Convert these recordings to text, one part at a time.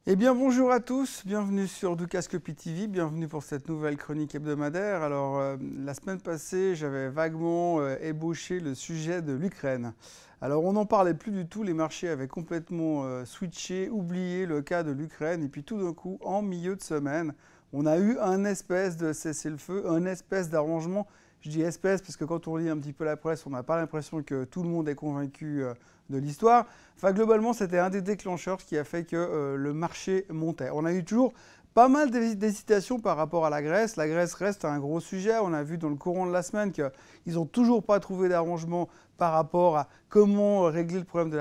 Eh bien bonjour à tous, bienvenue sur Dukascopy TV, bienvenue pour cette nouvelle chronique hebdomadaire. Alors la semaine passée j'avais vaguement ébauché le sujet de l'Ukraine. Alors on n'en parlait plus du tout, les marchés avaient complètement switché, oublié le cas de l'Ukraine et puis tout d'un coup en milieu de semaine on a eu un espèce de cessez-le-feu, un espèce d'arrangement. Je dis espèce parce que quand on lit un petit peu la presse on n'a pas l'impression que tout le monde est convaincu de l'histoire. Enfin, globalement, c'était un des déclencheurs qui a fait que le marché montait. On a eu toujours pas mal d'hésitations par rapport à la Grèce. La Grèce reste un gros sujet. On a vu dans le courant de la semaine qu'ils n'ont toujours pas trouvé d'arrangement par rapport à comment régler le problème de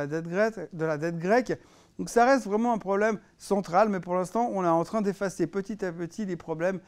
la dette grecque. Donc ça reste vraiment un problème central, mais pour l'instant, on est en train d'effacer petit à petit les problèmes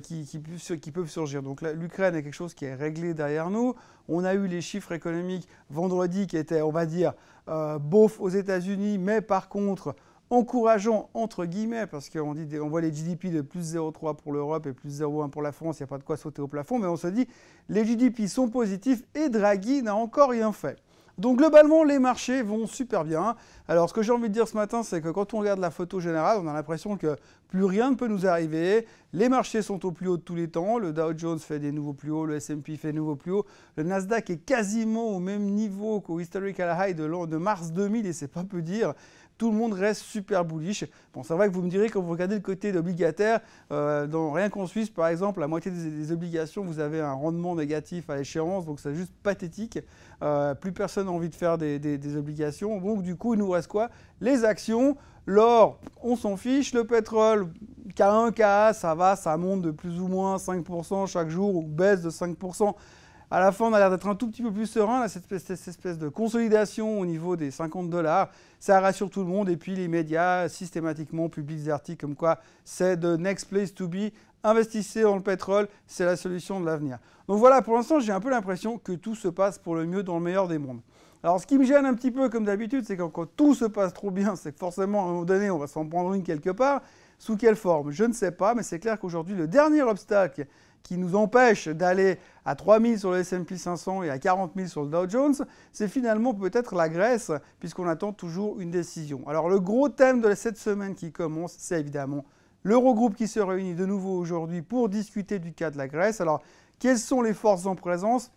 qui peuvent surgir. Donc l'Ukraine est quelque chose qui est réglé derrière nous. On a eu les chiffres économiques vendredi qui étaient, on va dire, beauf aux États-Unis, mais par contre encourageant entre guillemets, parce qu'on voit les GDP de plus 0,3 pour l'Europe et plus 0,1 pour la France, il n'y a pas de quoi sauter au plafond, mais on se dit les GDP sont positifs et Draghi n'a encore rien fait. Donc globalement, les marchés vont super bien. Alors ce que j'ai envie de dire ce matin, c'est que quand on regarde la photo générale, on a l'impression que plus rien ne peut nous arriver. Les marchés sont au plus haut de tous les temps. Le Dow Jones fait des nouveaux plus hauts, le S&P fait des nouveaux plus hauts. Le Nasdaq est quasiment au même niveau qu'au historical high de mars 2000 et c'est pas peu dire. Tout le monde reste super bullish. Bon, c'est vrai que vous me direz, quand vous regardez le côté d'obligataire, dans rien qu'en Suisse, par exemple, la moitié des obligations, vous avez un rendement négatif à l'échéance, donc c'est juste pathétique. Plus personne n'a envie de faire des obligations. Donc, du coup, il nous reste quoi? Les actions. L'or, on s'en fiche. Le pétrole, K1, KA, ça va, ça monte de plus ou moins 5% chaque jour ou baisse de 5%. À la fin, on a l'air d'être un tout petit peu plus serein, là, cette espèce de consolidation au niveau des 50 $. Ça rassure tout le monde. Et puis, les médias, systématiquement, publient des articles comme quoi c'est the next place to be. Investissez dans le pétrole, c'est la solution de l'avenir. Donc voilà, pour l'instant, j'ai un peu l'impression que tout se passe pour le mieux dans le meilleur des mondes. Alors, ce qui me gêne un petit peu, comme d'habitude, c'est que quand tout se passe trop bien, c'est que forcément, à un moment donné, on va s'en prendre une quelque part. Sous quelle forme? Je ne sais pas, mais c'est clair qu'aujourd'hui, le dernier obstacle qui nous empêche d'aller à 3000 sur le S&P 500 et à 40 000 sur le Dow Jones, c'est finalement peut-être la Grèce, puisqu'on attend toujours une décision. Alors le gros thème de cette semaine qui commence, c'est évidemment l'Eurogroupe qui se réunit de nouveau aujourd'hui pour discuter du cas de la Grèce. Alors, quelles sont les forces en présence?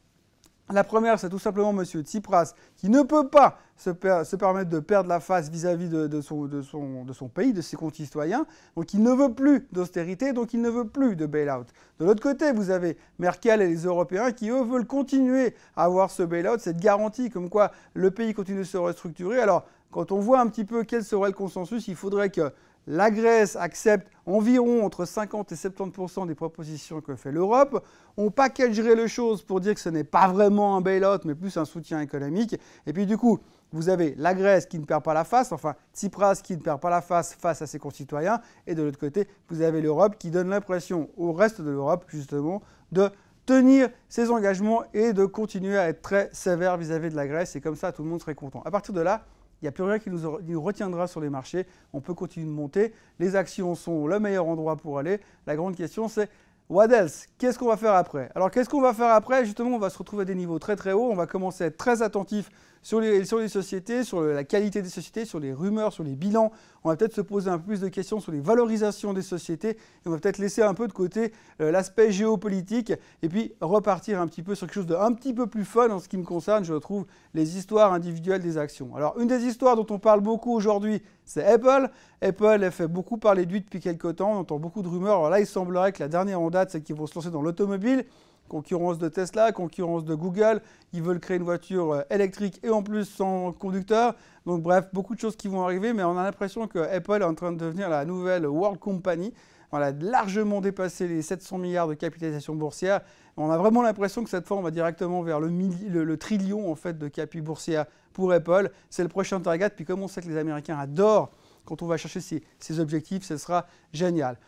La première, c'est tout simplement M. Tsipras, qui ne peut pas se permettre de perdre la face vis-à-vis de son pays, de ses concitoyens. Donc il ne veut plus d'austérité, donc il ne veut plus de bail-out. De l'autre côté, vous avez Merkel et les Européens qui, eux, veulent continuer à avoir ce bail-out, cette garantie comme quoi le pays continue de se restructurer. Alors, quand on voit un petit peu quel serait le consensus, il faudrait que la Grèce accepte environ entre 50 et 70% des propositions que fait l'Europe. On packagerait les choses pour dire que ce n'est pas vraiment un bail-out, mais plus un soutien économique. Et puis du coup, vous avez la Grèce qui ne perd pas la face, enfin Tsipras qui ne perd pas la face à ses concitoyens. Et de l'autre côté, vous avez l'Europe qui donne l'impression au reste de l'Europe, justement, de tenir ses engagements et de continuer à être très sévère vis-à-vis de la Grèce. Et comme ça, tout le monde serait content. À partir de là, il n'y a plus rien qui nous retiendra sur les marchés. On peut continuer de monter. Les actions sont le meilleur endroit pour aller. La grande question, c'est what else? Qu'est-ce qu'on va faire après? Alors, qu'est-ce qu'on va faire après? Justement, on va se retrouver à des niveaux très très hauts. On va commencer à être très attentif sur les sociétés, sur la qualité des sociétés, sur les rumeurs, sur les bilans. On va peut-être se poser un peu plus de questions sur les valorisations des sociétés. Et on va peut-être laisser un peu de côté l'aspect géopolitique et puis repartir un petit peu sur quelque chose d'un petit peu plus fun en ce qui me concerne. Je retrouve les histoires individuelles des actions. Alors, une des histoires dont on parle beaucoup aujourd'hui, c'est Apple. Apple, elle fait beaucoup parler de lui depuis quelques temps. On entend beaucoup de rumeurs. Alors là, il semblerait que la dernière en date, c'est qu'ils vont se lancer dans l'automobile. Concurrence de Tesla, concurrence de Google. Ils veulent créer une voiture électrique et en plus sans conducteur. Donc bref, beaucoup de choses qui vont arriver, mais on a l'impression que Apple est en train de devenir la nouvelle World Company. On a largement dépassé les 700 milliards de capitalisation boursière. On a vraiment l'impression que cette fois, on va directement vers le trillion en fait, de capi boursière pour Apple. C'est le prochain target. Puis comme on sait que les Américains adorent quand on va chercher ces objectifs, ce sera génial.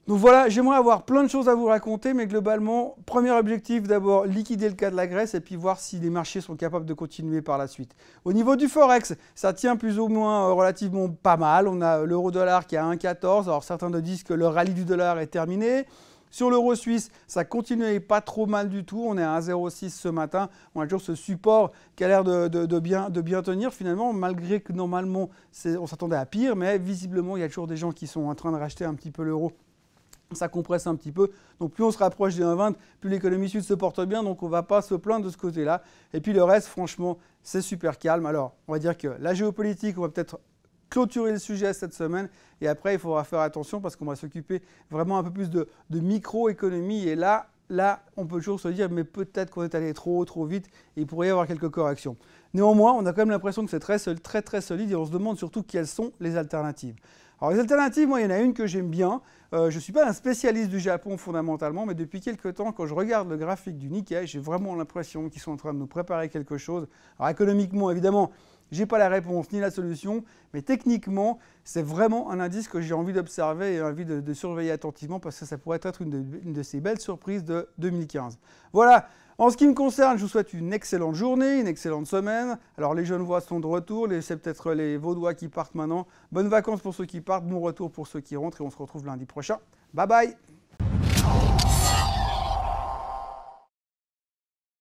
Donc voilà, j'aimerais avoir plein de choses à vous raconter, mais globalement, premier objectif, d'abord liquider le cas de la Grèce et puis voir si les marchés sont capables de continuer par la suite. Au niveau du Forex, ça tient plus ou moins relativement pas mal. On a l'euro-dollar qui est à 1,14. Alors certains nous disent que le rallye du dollar est terminé. Sur l'euro suisse, ça continue pas trop mal du tout. On est à 1,06 ce matin. On a toujours ce support qui a l'air de bien tenir finalement, malgré que normalement, on s'attendait à pire. Mais visiblement, il y a toujours des gens qui sont en train de racheter un petit peu l'euro. Ça compresse un petit peu. Donc plus on se rapproche des 1,20, plus l'économie suisse se porte bien. Donc on ne va pas se plaindre de ce côté-là. Et puis le reste, franchement, c'est super calme. Alors, on va dire que la géopolitique, on va peut-être clôturer le sujet cette semaine. Et après, il faudra faire attention parce qu'on va s'occuper vraiment un peu plus de microéconomie. Et là, on peut toujours se dire, mais peut-être qu'on est allé trop vite et il pourrait y avoir quelques corrections. Néanmoins, on a quand même l'impression que c'est très solide et on se demande surtout quelles sont les alternatives. Alors les alternatives, moi, il y en a une que j'aime bien. Je ne suis pas un spécialiste du Japon fondamentalement, mais depuis quelques temps, quand je regarde le graphique du Nikkei, j'ai vraiment l'impression qu'ils sont en train de nous préparer quelque chose. Alors économiquement, évidemment, je n'ai pas la réponse ni la solution, mais techniquement, c'est vraiment un indice que j'ai envie d'observer et envie de surveiller attentivement parce que ça pourrait être une de ces belles surprises de 2015. Voilà, en ce qui me concerne, je vous souhaite une excellente journée, une excellente semaine. Alors les Genevois sont de retour, c'est peut-être les Vaudois qui partent maintenant. Bonnes vacances pour ceux qui partent, bon retour pour ceux qui rentrent et on se retrouve lundi prochain. Bye bye!